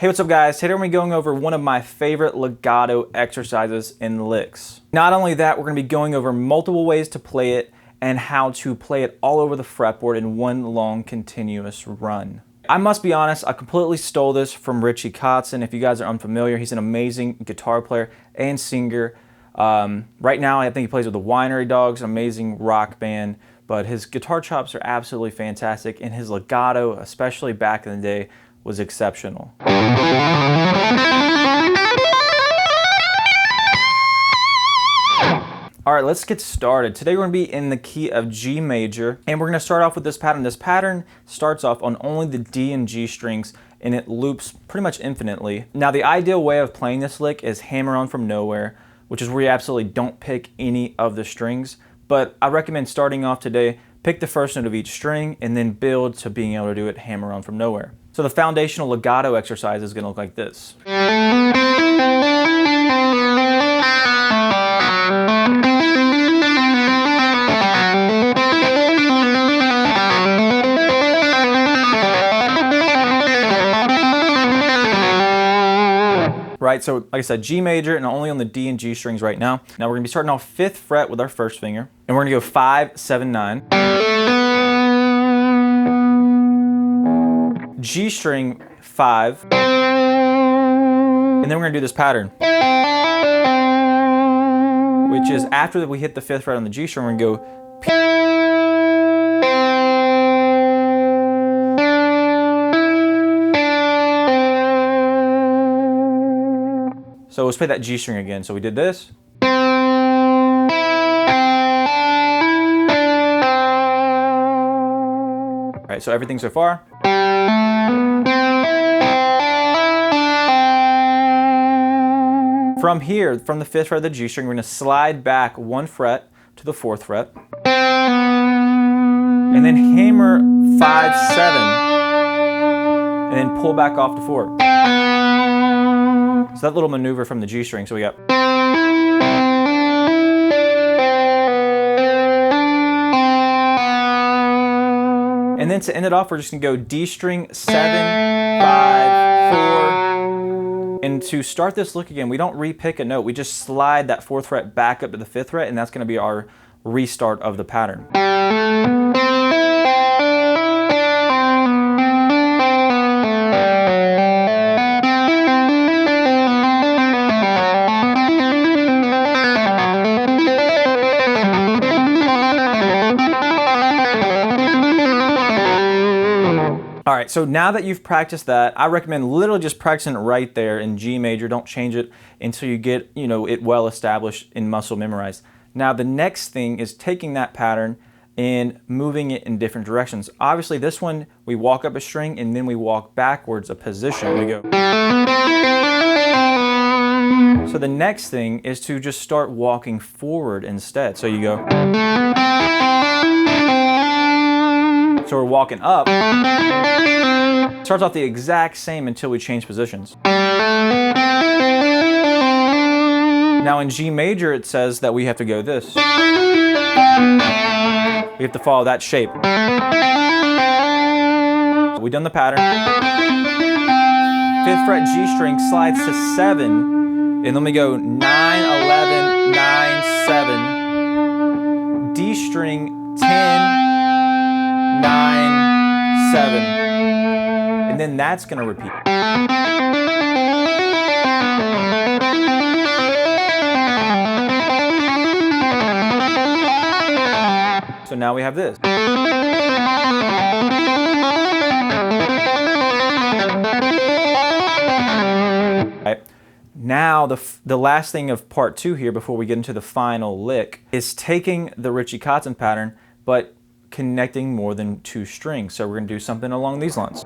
Hey, what's up guys? Today we're going to be going over one of my favorite legato exercises in licks. Not only that, we're going to be going over multiple ways to play it and how to play it all over the fretboard in one long continuous run. I must be honest, I completely stole this from Richie Kotzen. If you guys are unfamiliar, he's an amazing guitar player and singer. Right now I think he plays with the Winery Dogs, an amazing rock band, but his guitar chops are absolutely fantastic and his legato, especially back in the day, was exceptional. All right, let's get started. Today we're going to be in the key of G major, and we're going to start off with this pattern. This pattern starts off on only the D and G strings, and it loops pretty much infinitely. Now, the ideal way of playing this lick is hammer on from nowhere, which is where you absolutely don't pick any of the strings. But I recommend starting off today, pick the first note of each string, and then build to being able to do it hammer on from nowhere. So the foundational legato exercise is going to look like this. Right, so like I said, G major and only on the D and G strings right now. Now we're going to be starting off 5th fret with our first finger, and we're going to go 5, 7, 9. G string 5, and then we're going to do this pattern, which is after we hit the 5th fret on the G string, we're going to go P. So let's play that G string again. So we did this. All right, so everything so far. From here, from the 5th fret of the G string, we're going to slide back 1 fret to the 4th fret. And then hammer 5, 7. And then pull back off to 4. So that little maneuver from the G string, so we got. And then to end it off, we're just gonna go D string 7, 5, 4. And to start this look again, we don't re-pick a note, we just slide that 4th fret back up to the 5th fret, and that's gonna be our restart of the pattern. All right, so now that you've practiced that, I recommend literally just practicing it right there in G major. Don't change it until you get, it well established in muscle memorized. Now the next thing is taking that pattern and moving it in different directions. Obviously this one, we walk up a string and then we walk backwards a position. We go. So the next thing is to just start walking forward instead. So you go. So we're walking up. Starts off the exact same until we change positions. Now in G major, it says that we have to go this. We have to follow that shape. So we've done the pattern. 5th fret G string slides to 7, and then we go 9, 11, 9, 7. D string 10, 9, 7, and then that's going to repeat. So now we have this. Right. Now the last thing of part 2 here before we get into the final lick is taking the Richie Kotzen pattern, but connecting more than 2 strings. So we're going to do something along these lines.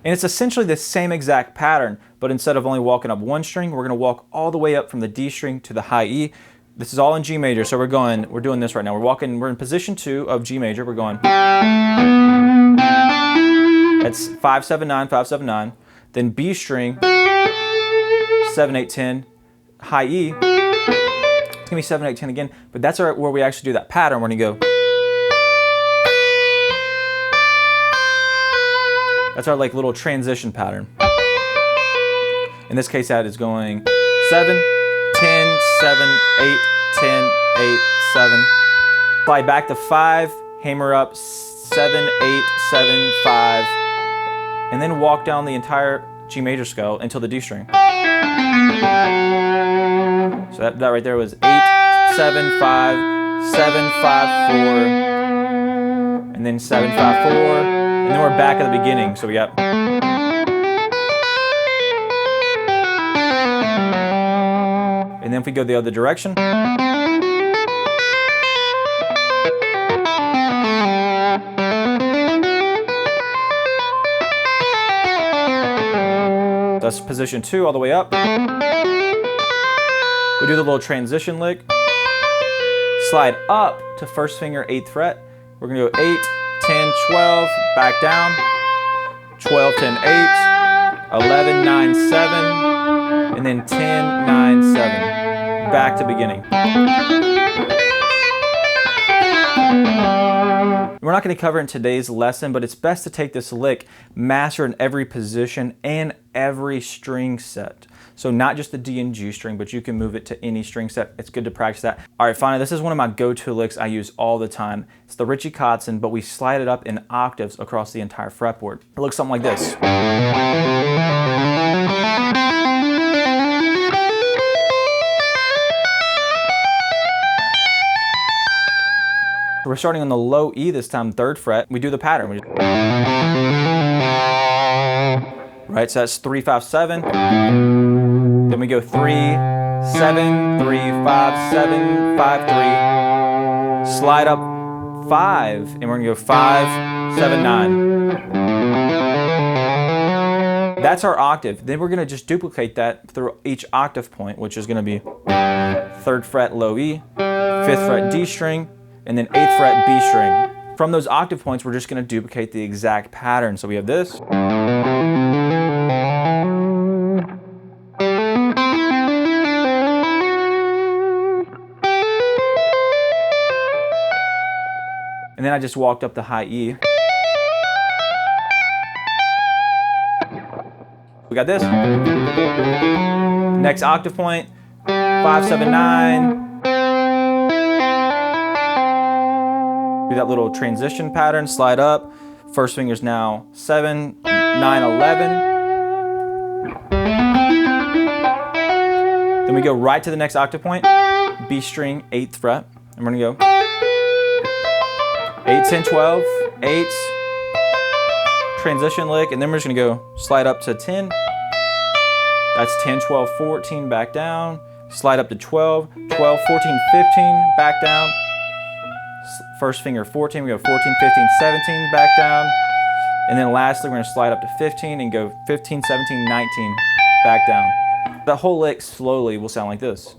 And it's essentially the same exact pattern, but instead of only walking up 1 string, we're going to walk all the way up from the D string to the high E, This is all in G major, so we're doing this right now. We're in position 2 of G major. We're going. That's 5, 7, 9, 5, 7, 9. Then B string, 7, 8, 10, high E. It's gonna be 7, 8, 10 again, but that's where we actually do that pattern. We're gonna go. That's our like little transition pattern. In this case, that is going 7, 10, 7, 8, 10, 8, 7. Slide back to 5, hammer up 7, 8, 7, 5, and then walk down the entire G major scale until the D string. So that right there was 8, 7, 5, 7, 5, 4, and then 7, 5, 4, and then we're back at the beginning. So we got. And then if we go the other direction. That's position 2 all the way up. We do the little transition lick. Slide up to first finger 8th fret. We're gonna go 8, 10, 12, back down. 12, 10, 8, 11, 9, 7, and then 10, 9, 7. Back to beginning. We're not going to cover it in today's lesson, but it's best to take this lick, master in every position and every string set. So not just the D and G string, but you can move it to any string set. It's good to practice that. All right, finally, this is one of my go-to licks I use all the time. It's the Richie Kotzen, but we slide it up in octaves across the entire fretboard. It looks something like this. We're starting on the low E this time, 3rd fret. We do the pattern. Right, so that's 3, 5, 7. Then we go 3, 7, 3, 5, 7, 5, 3. Slide up 5, and we're gonna go 5, 7, 9. That's our octave. Then we're gonna just duplicate that through each octave point, which is gonna be 3rd fret low E, 5th fret D string, and then 8th fret B string. From those octave points, we're just gonna duplicate the exact pattern. So we have this. And then I just walked up the high E. We got this. Next octave point, 5, 7, 9. Do that little transition pattern, slide up. First finger's now 7, 9, 11. Then we go right to the next octave point, B string, 8th fret. And we're gonna go 8, 10, 12, 8, transition lick, and then we're just gonna go slide up to 10. That's 10, 12, 14, back down. Slide up to 12, 12, 14, 15, back down. First finger 14, we go 14, 15, 17, back down. And then lastly, we're gonna slide up to 15 and go 15, 17, 19, back down. The whole lick slowly will sound like this.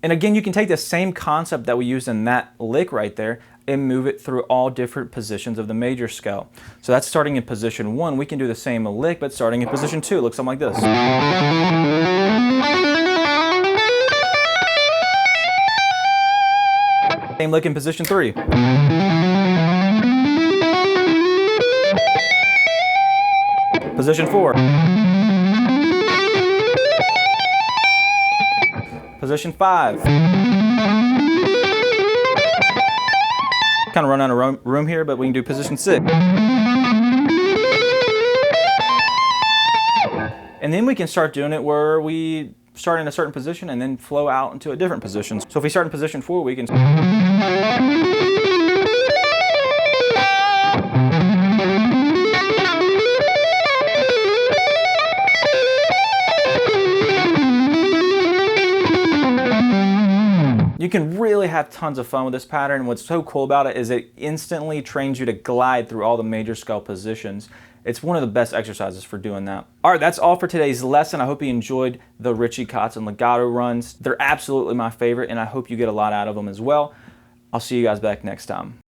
And again, you can take the same concept that we used in that lick right there and move it through all different positions of the major scale. So that's starting in position 1. We can do the same lick, but starting in position 2. It looks something like this. Same lick in position 3. Position 4. Position 5. Kind of run out of room here, but we can do position 6. And then we can start doing it where we start in a certain position and then flow out into a different position. So if we start in position 4, we can... You can really have tons of fun with this pattern. What's so cool about it is it instantly trains you to glide through all the major scale positions. It's one of the best exercises for doing that. All right, that's all for today's lesson. I hope you enjoyed the Richie Kotzen legato runs. They're absolutely my favorite, and I hope you get a lot out of them as well. I'll see you guys back next time.